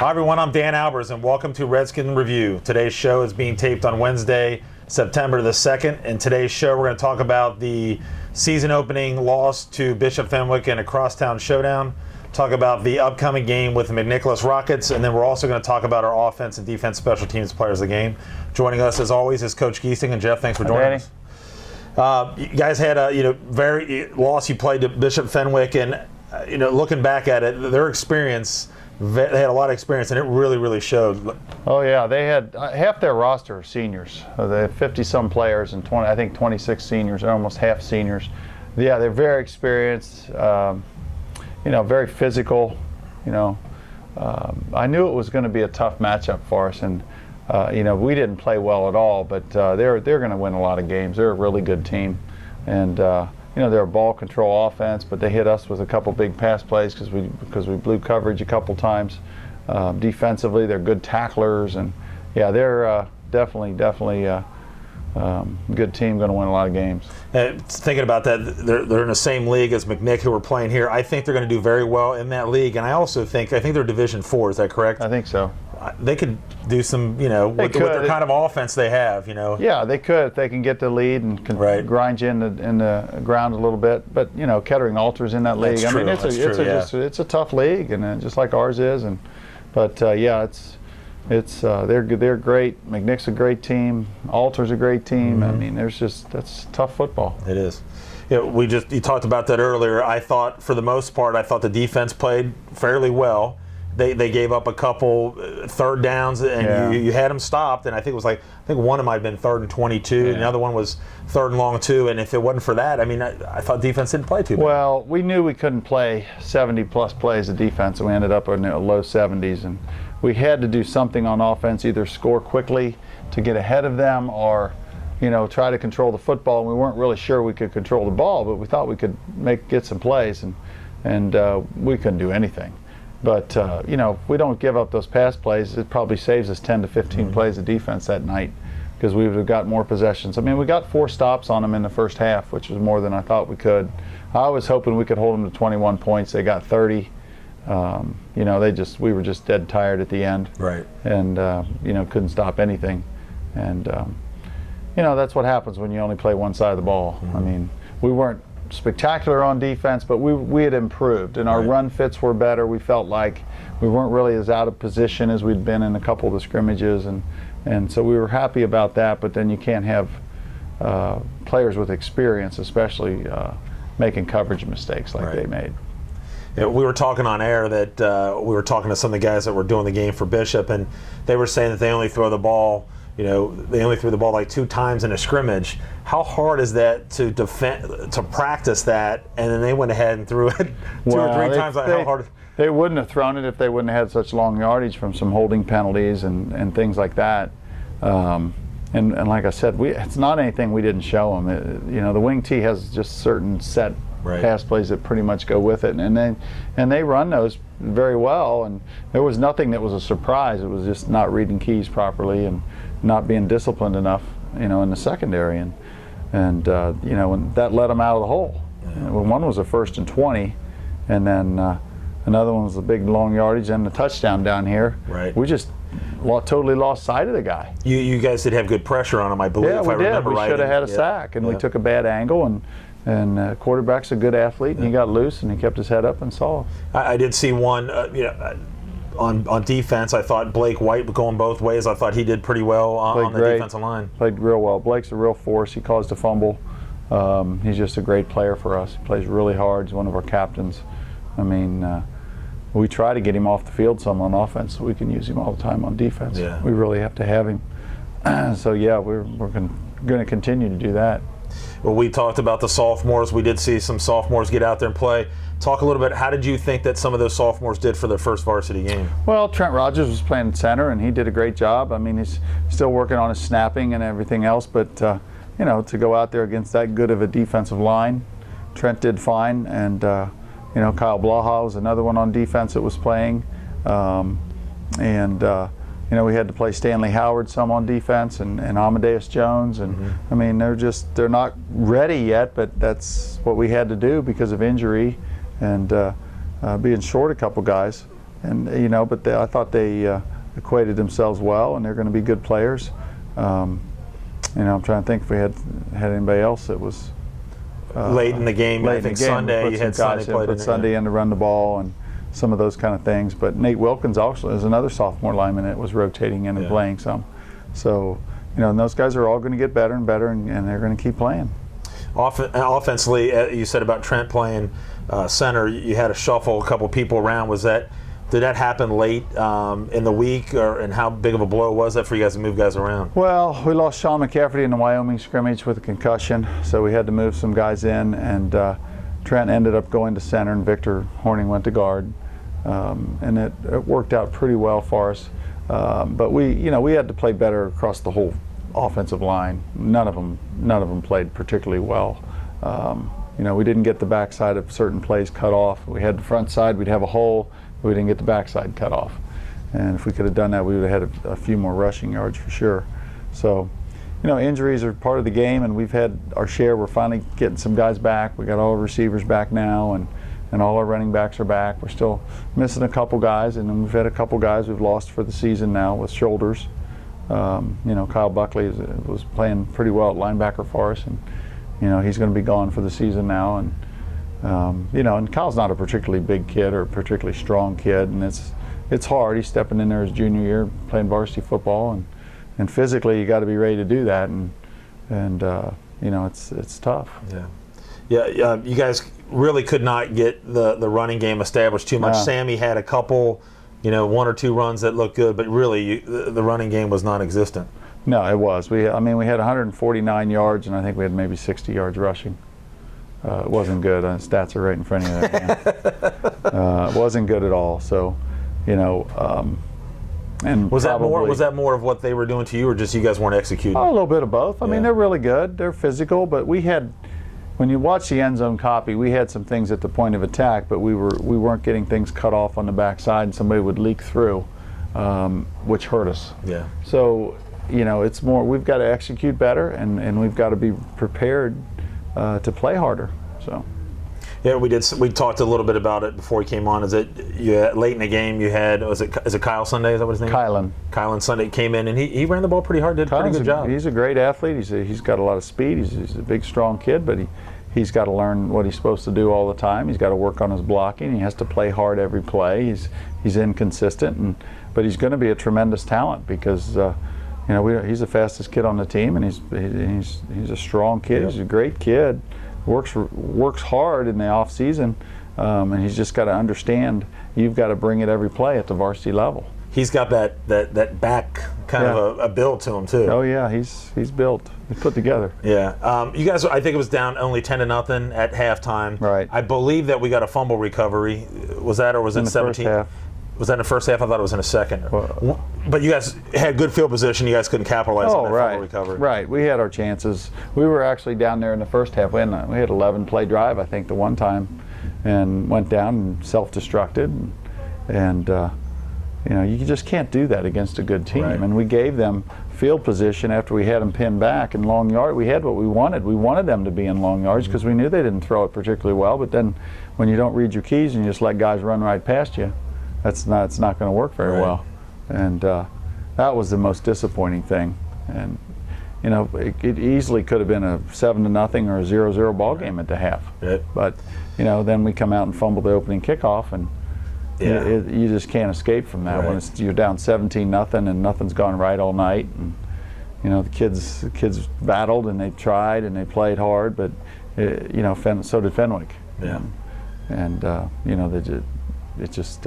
Hi everyone, I'm Dan Albers and welcome to Redskin Review. Today's show is being taped on Wednesday, September the 2nd. In today's show we're going to talk about the season opening loss to Bishop Fenwick in a crosstown showdown, talk about the upcoming game with the McNicholas Rockets, and then we're also going to talk about our offense and defense special teams players of the game. Joining us as always is Coach Giesing, and Jeff, thanks for joining us. You guys had a very loss. You played to Bishop Fenwick, and looking back at it, their experience, they had a lot of experience, and it really showed. Oh yeah, they had half their roster are seniors. They have 50-some players and 26 seniors, almost half seniors. Yeah, they're very experienced. Very physical. I knew it was going to be a tough matchup for us, and we didn't play well at all. But they're going to win a lot of games. They're a really good team, and they're a ball control offense. But they hit us with a couple big pass plays because we blew coverage a couple times. Defensively, they're good tacklers, and yeah, they're definitely good team, going to win a lot of games. Thinking about that, they're in the same league as McNick, who we're playing here. I think they're going to do very well in that league, and I think they're Division 4. Is that correct? I think so. They could do some, with the kind of offense they have, Yeah, they could if they can get the lead and grind you in the ground a little bit. But Kettering Alter's in that league. That's true. It's a tough league, and just like ours is. They're great. McNick's a great team. Alter's a great team. I mean, that's tough football. It is. You talked about that earlier. I thought, for the most part, the defense played fairly well. They gave up a couple third downs, and you had them stopped. And I think one of them might have been 3rd and 22, and the other one was 3rd and long 2. And if it wasn't for that, I thought defense didn't play too bad. Well, we knew we couldn't play 70-plus plays of defense, and we ended up in the low 70s. And we had to do something on offense, either score quickly to get ahead of them, or try to control the football. And we weren't really sure we could control the ball, but we thought we could get some plays, and we couldn't do anything. But if we don't give up those pass plays, it probably saves us 10 to 15 plays of defense that night, because we would have got more possessions. We got 4 stops on them in the first half, which was more than I thought we could. I was hoping we could hold them to 21 points. They got 30. We were just dead tired at the end. Right. And couldn't stop anything. And that's what happens when you only play one side of the ball. We weren't spectacular on defense, but we had improved, and our run fits were better. We felt like we weren't really as out of position as we'd been in a couple of the scrimmages, and so we were happy about that. But then you can't have players with experience, especially making coverage mistakes like they made. We were talking on air that we were talking to some of the guys that were doing the game for Bishop, and they were saying that they only throw the ball. They only threw the ball like 2 times in a scrimmage. How hard is that to defend, to practice that, and then they went ahead and threw it 2 or 3 times? How hard? They wouldn't have thrown it if they wouldn't have had such long yardage from some holding penalties and things like that. And like I said, it's not anything we didn't show them. The wing tee has just certain set pass plays that pretty much go with it, and they run those very well. And there was nothing that was a surprise. It was just not reading keys properly and not being disciplined enough, in the secondary, and when that let them out of the hole. When one was a 1st and 20, and then another one was a big long yardage and the touchdown down here. Right. We just totally lost sight of the guy. You guys did have good pressure on him, I believe. Yeah, we did. We should have had a sack, and we took a bad angle, and quarterback's a good athlete, and he got loose, and he kept his head up and saw. I did see one, on defense. I thought Blake White going both ways. I thought he did pretty well on the defensive line. Played real well. Blake's a real force. He caused a fumble. He's just a great player for us. He plays really hard. He's one of our captains. We try to get him off the field some on offense, so we can use him all the time on defense. Yeah. We really have to have him. So yeah, we're going to continue to do that. Well, we talked about the sophomores. We did see some sophomores get out there and play. Talk a little bit, how did you think that some of those sophomores did for their first varsity game? Well, Trent Rogers was playing center, and he did a great job. He's still working on his snapping and everything else, but to go out there against that good of a defensive line, Trent did fine. And Kyle Blaha was another one on defense that was playing. We had to play Stanley Howard some on defense, and Amadeus Jones, and they're not ready yet, but that's what we had to do because of injury and being short a couple guys. but I thought they equated themselves well, and they're going to be good players. I'm trying to think if we had anybody else that was late in the game. I think Sunday you had Sunday played in Sunday in to run the ball and some of those kind of things. But Nate Wilkins also is another sophomore lineman that was rotating in and playing some. So, and those guys are all going to get better and better, and they're going to keep playing. Offensively, you said about Trent playing center, you had to shuffle a couple people around. Did that happen late in the week, and how big of a blow was that for you guys to move guys around? Well, we lost Sean McCafferty in the Wyoming scrimmage with a concussion, so we had to move some guys in, and Trent ended up going to center, and Victor Horning went to guard, and it worked out pretty well for us. But we had to play better across the whole offensive line. None of them played particularly well. We didn't get the backside of certain plays cut off. We had the front side, we'd have a hole. We didn't get the backside cut off, and if we could have done that, we would have had a few more rushing yards for sure. So, injuries are part of the game, and we've had our share. We're finally getting some guys back. We got all our receivers back now, and all our running backs are back. We're still missing a couple guys, and then we've had a couple guys we've lost for the season now with shoulders. Kyle Buckley was playing pretty well at linebacker for us, and he's going to be gone for the season now. And and Kyle's not a particularly big kid or a particularly strong kid, and it's hard. He's stepping in there his junior year playing varsity football, and physically you got to be ready to do that, and it's tough. Yeah. You guys really could not get the running game established too much. No. Sammy had a couple, one or two runs that looked good, but really the running game was non-existent. No, it was. We had 149 yards, and I think we had maybe 60 yards rushing. It wasn't good. Stats are right in front of you there. It wasn't good at all. So, and was that more of what they were doing to you, or just you guys weren't executing? Oh, a little bit of both. I mean, they're really good. They're physical, but when you watch the end zone copy, we had some things at the point of attack, but we weren't getting things cut off on the backside, and somebody would leak through, which hurt us. Yeah. So, it's more. We've got to execute better, and we've got to be prepared to play harder. So. Yeah, we did. We talked a little bit about it before we came on. Is it late in the game? You had is it Kyle Sunday? Is that what his name? Kylan Sunday came in and he ran the ball pretty hard. Did a pretty good job. He's a great athlete. He's got a lot of speed. He's a big, strong kid, but he's got to learn what he's supposed to do all the time. He's got to work on his blocking. He has to play hard every play. He's inconsistent, but he's going to be a tremendous talent because. He's the fastest kid on the team, and he's a strong kid. Yep. He's a great kid. Works hard in the off season, and he's just got to understand you've got to bring it every play at the varsity level. He's got that back kind of a build to him too. Oh yeah, he's built. He's put together. Yeah. You guys, I think it was down only 10-0 at halftime. Right. I believe that we got a fumble recovery. Was that, or was it 17? First half. Was that in the first half? I thought it was in the second. But you guys had good field position. You guys couldn't capitalize on that fumble recovery. Right. We had our chances. We were actually down there in the first half. We had 11 play drive, I think, the one time, and went down and self-destructed. And you just can't do that against a good team. Right. And we gave them field position after we had them pinned back in long yard. We had what we wanted. We wanted them to be in long yards because we knew they didn't throw it particularly well. But then when you don't read your keys and you just let guys run right past you, it's not going to work very well, and that was the most disappointing thing. And it easily could have been a 7-0 or a 0-0 ball game at the half. Right. But then we come out and fumble the opening kickoff, and you just can't escape from that. Right. When you're down 17-0 and nothing's gone right all night, and the kids battled and they tried and they played hard, but so did Fenwick. Yeah. And they did. It just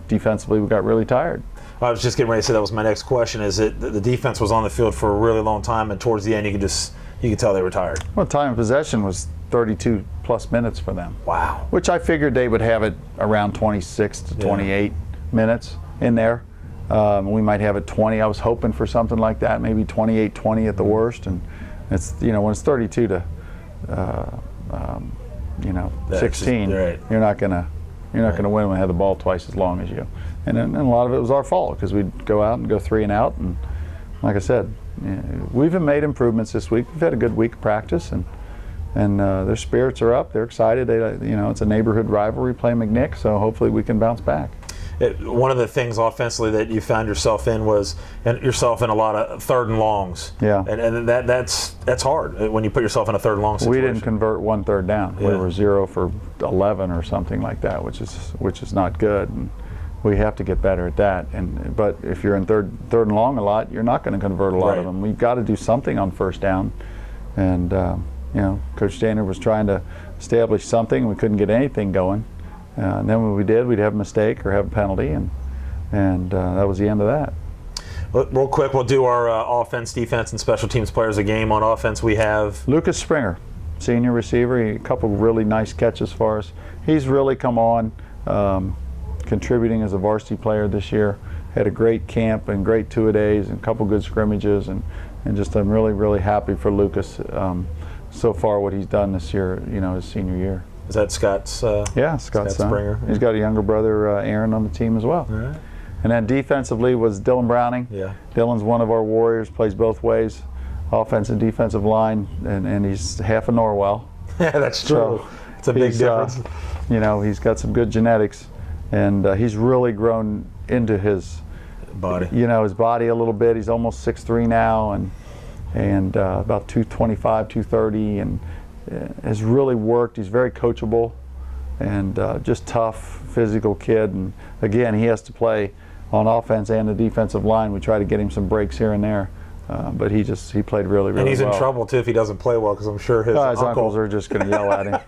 defensively we got really tired. I was just getting ready to say that was my next question. Is it the defense was on the field for a really long time, and towards the end you could tell they were tired? Well, time of possession was 32 plus minutes for them. Wow. Which I figured they would have it around 26 to 28 minutes in there. We might have it 20. I was hoping for something like that, maybe 28-20 at the worst. And it's when it's 32 to 16, right. you're not gonna win when we have the ball twice as long as you. And a lot of it was our fault because we'd go out and go 3 and out. And like I said, we've made improvements this week. We've had a good week of practice, and their spirits are up. They're excited. It's a neighborhood rivalry playing McNick, so hopefully we can bounce back. one of the things offensively that you found yourself in was in a lot of third and longs. Yeah. And that's hard when you put yourself in a third and long situation. We didn't convert 1 third down. Yeah. We were 0 for 11 or something like that, which is not good. And we have to get better at that. But if you're in third and long a lot, you're not going to convert a lot of them. We've got to do something on first down. And Coach Standard was trying to establish something, and we couldn't get anything going. And then when we did, we'd have a mistake or have a penalty, and that was the end of that. Real quick, we'll do our offense, defense, and special teams players of the game. On offense, we have Lucas Springer, senior receiver. A couple really nice catches for us. He's really come on, contributing as a varsity player this year. Had a great camp and great two-a-days and a couple good scrimmages, and just I'm really, really happy for Lucas so far what he's done this year, his senior year. Is that Scott's? Yeah, Scott Springer. He's got a younger brother, Aaron, on the team as well. All right. And then defensively was Dylan Browning. Yeah. Dylan's one of our warriors, plays both ways, offensive and defensive line, and he's half a Norwell. Yeah, that's true. So it's a big difference. He's got some good genetics, and he's really grown into his body. His body a little bit. He's almost 6'3" now, and about 225, 230, and has really worked. He's very coachable and just tough, physical kid. And again, he has to play on offense and the defensive line. We try to get him some breaks here and there, but he played really, really well. And he's in trouble too if he doesn't play well, because I'm sure his uncles are just going to yell at him.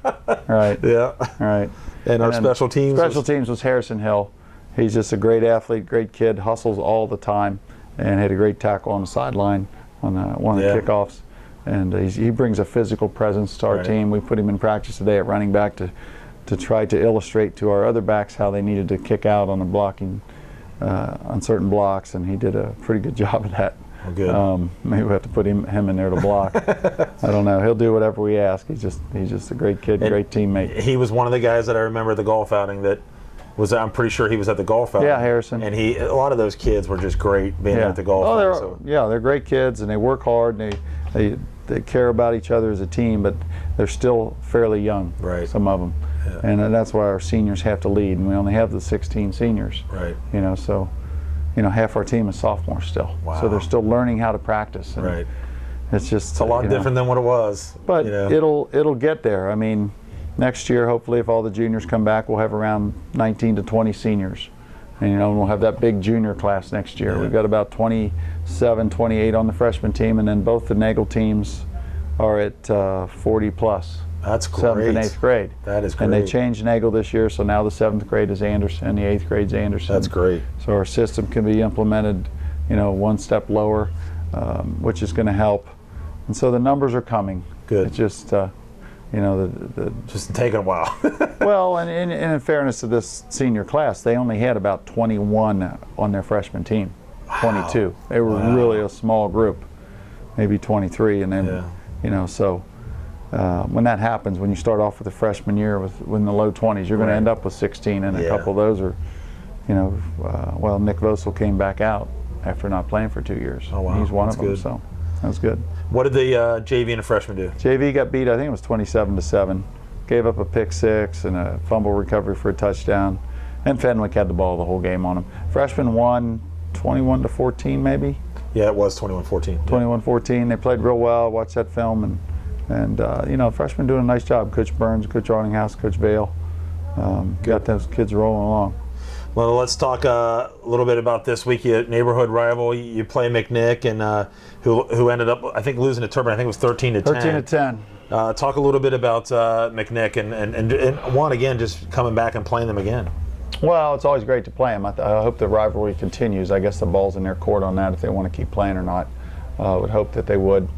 Right. Yeah. Right. And our special teams. Special teams was Harrison Hill. He's just a great athlete, great kid, hustles all the time, and had a great tackle on the sideline on one of the kickoffs. And he brings a physical presence to our team. We put him in practice today at running back to try to illustrate to our other backs how they needed to kick out on the blocking, on certain blocks, and he did a pretty good job of that. Oh, good. Maybe we have to put him in there to block. I don't know. He'll do whatever we ask. He's just a great kid, great teammate. He was one of the guys that I remember at the golf outing that was. I'm pretty sure he was at the golf outing. Yeah, Harrison. And a lot of those kids were just great being at the golf outing. They're great kids, and they work hard, and they care about each other as a team, but they're still fairly young. Right. Some of them. Yeah. And that's why our seniors have to lead, and we only have the 16 seniors. Right. So half our team is sophomores still. Wow. So they're still learning how to practice. And right. It's a lot different than what it was. But it'll get there. I mean, next year, hopefully, if all the juniors come back, we'll have around 19 to 20 seniors. And we'll have that big junior class next year. Yeah. We've got about 27, 28 on the freshman team, and then both the Nagel teams are at 40 plus. That's great. 7th and 8th grade. That is great. And they changed Nagel this year, so now the 7th grade is Anderson and the 8th grade's Anderson. That's great. So our system can be implemented, one step lower, which is going to help. And so the numbers are coming. Good. It's just, just taking a while. Well, and in fairness to this senior class, they only had about 21 on their freshman team. Wow. 22. They were really a small group, maybe 23, and then so. When that happens, when you start off with a freshman year in the low 20s, you're going to end up with 16, and a couple of those are, Nick Vosel came back out after not playing for 2 years. Oh, wow. He's one That's of them, good. so that was good. What did the JV and the freshmen do? JV got beat, I think it was 27-7. Gave up a pick six and a fumble recovery for a touchdown, and Fenwick had the ball the whole game on him. Freshmen won 21-14 maybe? Yeah, it was 21-14. 21-14. They played real well. Watched that film, and freshmen doing a nice job. Coach Burns, Coach Ordinghouse, Coach Vale, got those kids rolling along. Well, let's talk a little bit about this week. Neighborhood rival. You play McNick, and who ended up, I think, losing to Turpin. I think it was 13-10. 13-10. Talk a little bit about McNick and one again, just coming back and playing them again. Well, it's always great to play them. I hope the rivalry continues. I guess the ball's in their court on that if they want to keep playing or not. I would hope that they would.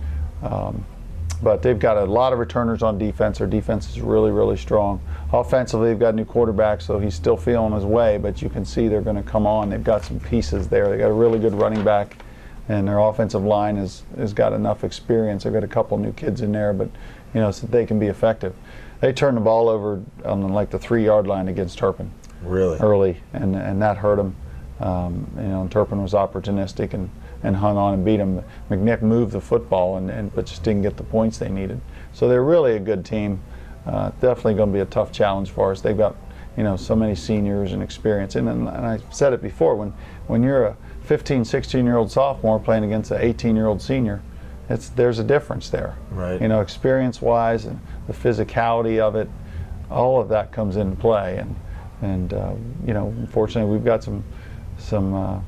But they've got a lot of returners on defense. Their defense is really, really strong. Offensively, they've got a new quarterback, so he's still feeling his way, but you can see they're going to come on. They've got some pieces there. They've got a really good running back, and their offensive line has got enough experience. They've got a couple new kids in there, but so they can be effective. They turned the ball over on like the 3-yard line against Turpin. Really? Early, and that hurt them. Turpin was opportunistic and hung on and beat them. McNick moved the football but just didn't get the points they needed. So they're really a good team. Definitely going to be a tough challenge for us. They've got so many seniors and experience. And I said it before, when you're a 15, 16-year-old sophomore playing against an 18-year-old senior, there's a difference there. Right. Experience-wise and the physicality of it, all of that comes into play. And unfortunately, we've got some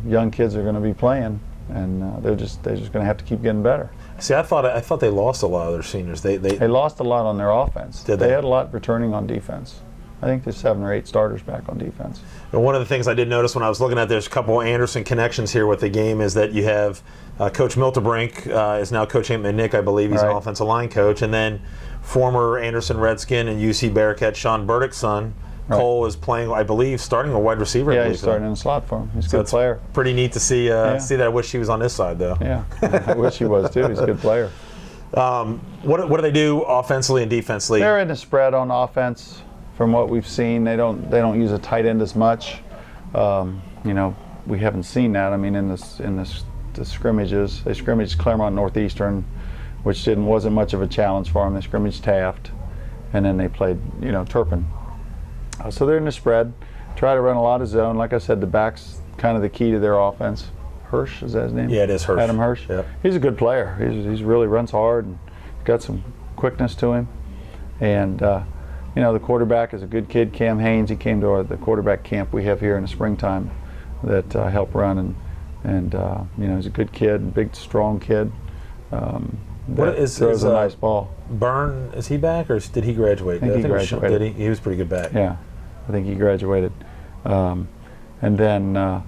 young kids that are going to be playing, and they're just going to have to keep getting better. See, I thought they lost a lot of their seniors. They lost a lot on their offense. Did they had a lot returning on defense. I think there's 7 or 8 starters back on defense. And one of the things I did notice when I was looking at there's a couple of Anderson connections here with the game is that you have Coach Milterbrink is now coaching at McNick, I believe. He's an offensive line coach. And then former Anderson Redskin and UC Bearcat Sean Burdick's son, Cole, is playing, I believe, starting a wide receiver. Yeah, he's starting in the slot for him. He's a good player. Pretty neat to see that. I wish he was on this side, though. Yeah, I wish he was, too. He's a good player. What do they do offensively and defensively? They're in the spread on offense. From what we've seen, they don't use a tight end as much. We haven't seen that. I mean, in the scrimmages, they scrimmaged Claremont Northeastern, which wasn't much of a challenge for them. They scrimmaged Taft, and then they played Turpin. So they're in the spread. Try to run a lot of zone. Like I said, the back's kind of the key to their offense. Hirsch, is that his name? Yeah, it is Hirsch. Adam Hirsch. Yep. He's a good player. He's really runs hard and got some quickness to him. And the quarterback is a good kid, Cam Haynes. He came to the quarterback camp we have here in the springtime that helped run, and he's a good kid, big, strong kid. Throws a nice ball. Byrne, is he back, or did he graduate? I think he graduated. Did he? He was pretty good back. Yeah, I think he graduated. And then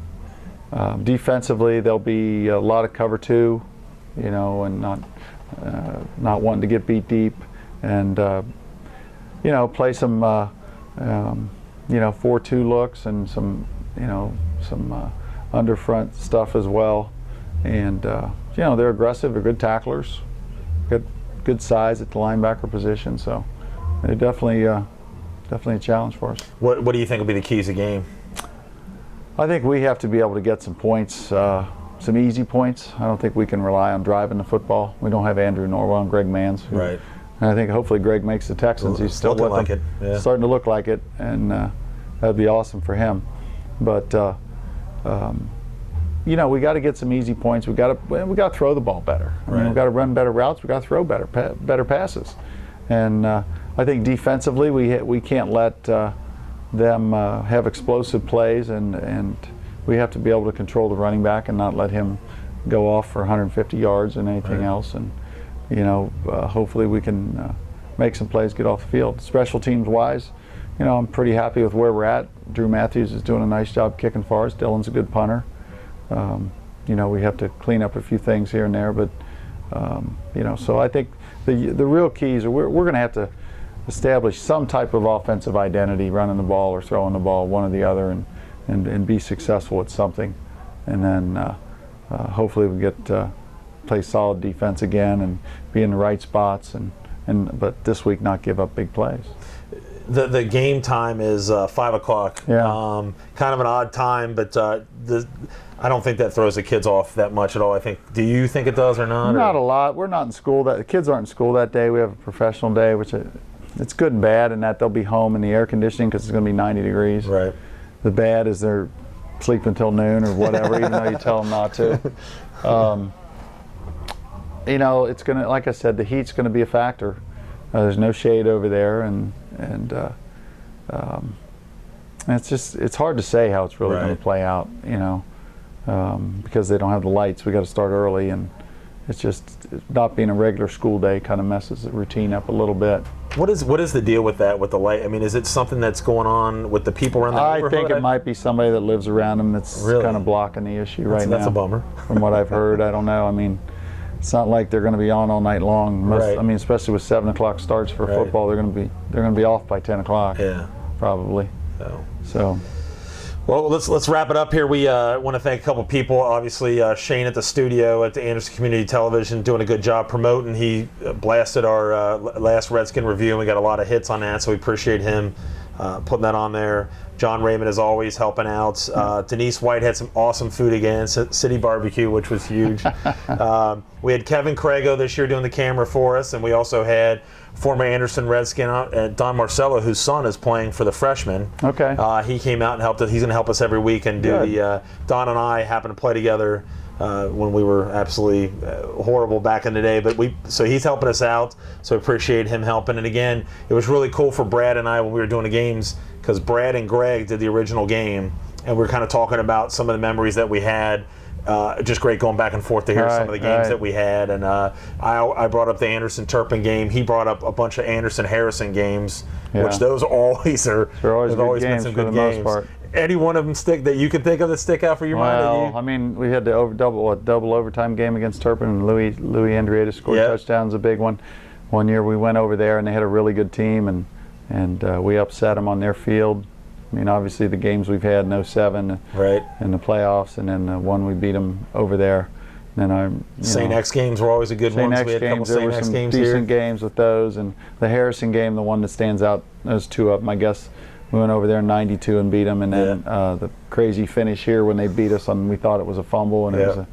defensively, there'll be a lot of cover 2, and not wanting to get beat deep, and play some 4-2 looks and some underfront stuff as well. And they're aggressive. They're good tacklers. Got good size at the linebacker position. So they're definitely a challenge for us. What do you think will be the keys of the game? I think we have to be able to get some points, some easy points. I don't think we can rely on driving the football. We don't have Andrew Norwell and Greg Mans. Right. And I think hopefully Greg makes the Texans. He's still looking with like them. it. Yeah. Starting to look like it, and that'd be awesome for him. But we got to get some easy points. We got to throw the ball better. I mean, we got to run better routes. We got to throw better passes. And I think defensively we can't let them have explosive plays, and we have to be able to control the running back and not let him go off for 150 yards and anything else. And hopefully we can make some plays, get off the field. Special teams wise, I'm pretty happy with where we're at. Drew Matthews is doing a nice job kicking for us. Dylan's a good punter. We have to clean up a few things here and there, but so I think the real keys are we're going to have to establish some type of offensive identity, running the ball or throwing the ball, one or the other, and be successful at something, and then hopefully we get play solid defense again and be in the right spots, but this week not give up big plays. The game time is 5 o'clock. Yeah. Kind of an odd time, but I don't think that throws the kids off that much at all. Do you think it does or not? Not a lot. We're not in school. The kids aren't in school that day. We have a professional day, which it's good and bad in that they'll be home in the air conditioning because it's going to be 90 degrees. Right. The bad is they're sleeping until noon or whatever, even though you tell them not to. It's going to, like I said, the heat's going to be a factor. There's no shade over there, and it's hard to say how it's really going to play out, because they don't have the lights. We got to start early, and it's just not being a regular school day kind of messes the routine up a little bit. What is the deal with that, with the light? I mean, is it something that's going on with the people around the neighborhood? I think it might be somebody that lives around them that's kind of blocking the issue right now. That's a bummer. From what I've heard, I don't know. I mean, it's not like they're going to be on all night long. I mean, especially with 7 o'clock starts for football, they're going to be off by 10 o'clock. Yeah, probably. So. Well, let's wrap it up here. We want to thank a couple people. Obviously, Shane at the studio at the Anderson Community Television doing a good job promoting. He blasted our last Redskin review, and we got a lot of hits on that, so we appreciate him putting that on there. John Raymond is always helping out. Denise White had some awesome food again, City Barbecue, which was huge. We had Kevin Crago this year doing the camera for us, and we also had former Anderson Redskin Don Marcello, whose son is playing for the freshmen. Okay. He came out and helped us. He's going to help us every week and do the. Don and I happen to play together when we were absolutely horrible back in the day. But so he's helping us out. So appreciate him helping. And again, it was really cool for Brad and I when we were doing the games, because Brad and Greg did the original game, and we were kind of talking about some of the memories that we had. Just great going back and forth to hear some of the games that we had. And I brought up the Anderson-Turpin game. He brought up a bunch of Anderson-Harrison games, which those always are. There's always been some good games. Most part. Any one of them that you can think of that stick out for your mind? Well, I mean, we had the double overtime game against Turpin, and Louis Andrietta scored touchdowns, a big one. One year we went over there, and they had a really good team, and we upset them on their field. I mean, obviously the games we've had in 07 in the playoffs, and then the one we beat them over there. And then St. X games were always a good one. We had a couple St. X games here. Decent games with those, and the Harrison game, the one that stands out, those two up. I guess we went over there in '92 and beat them, and then the crazy finish here when they beat us on, we thought it was a fumble, and it was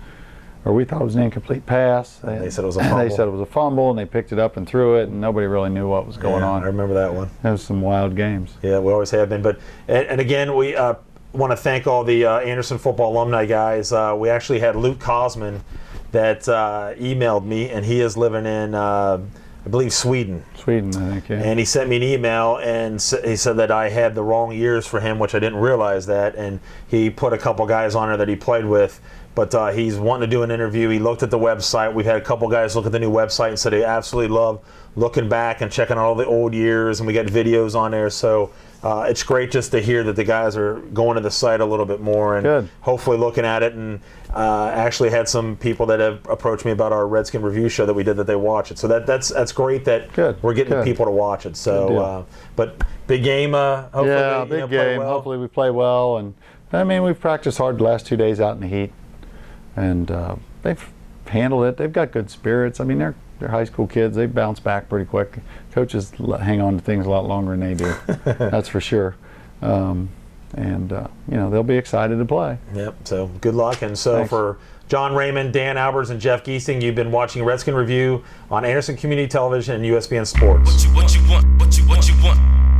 we thought it was an incomplete pass. They said it was a fumble. They said it was a fumble, and they picked it up and threw it, and nobody really knew what was going on. I remember that one. That was some wild games. Yeah, we always have been. But and again, we want to thank all the Anderson football alumni guys. We actually had Luke Cosman that emailed me, and he is living in, I believe, Sweden. Sweden, I think, yeah. And he sent me an email, and he said that I had the wrong years for him, which I didn't realize that. And he put a couple guys on there that he played with. But he's wanting to do an interview. He looked at the website. We've had a couple guys look at the new website and said they absolutely love looking back and checking out all the old years, and we got videos on there. So it's great just to hear that the guys are going to the site a little bit more and hopefully looking at it. And actually had some people that have approached me about our Redskin review show that we did that they watch it. So that's great that we're getting people to watch it. So, but big game. Hopefully big game. Well. Hopefully we play well. And I mean, we've practiced hard the last 2 days out in the heat. And they've handled it. They've got good spirits. I mean, they're high school kids. They bounce back pretty quick. Coaches hang on to things a lot longer than they do. That's for sure. They'll be excited to play. Yep. So good luck. And so for John Raymond, Dan Albers, and Jeff Giesing, you've been watching Redskin Review on Anderson Community Television and USBN Sports. What you want?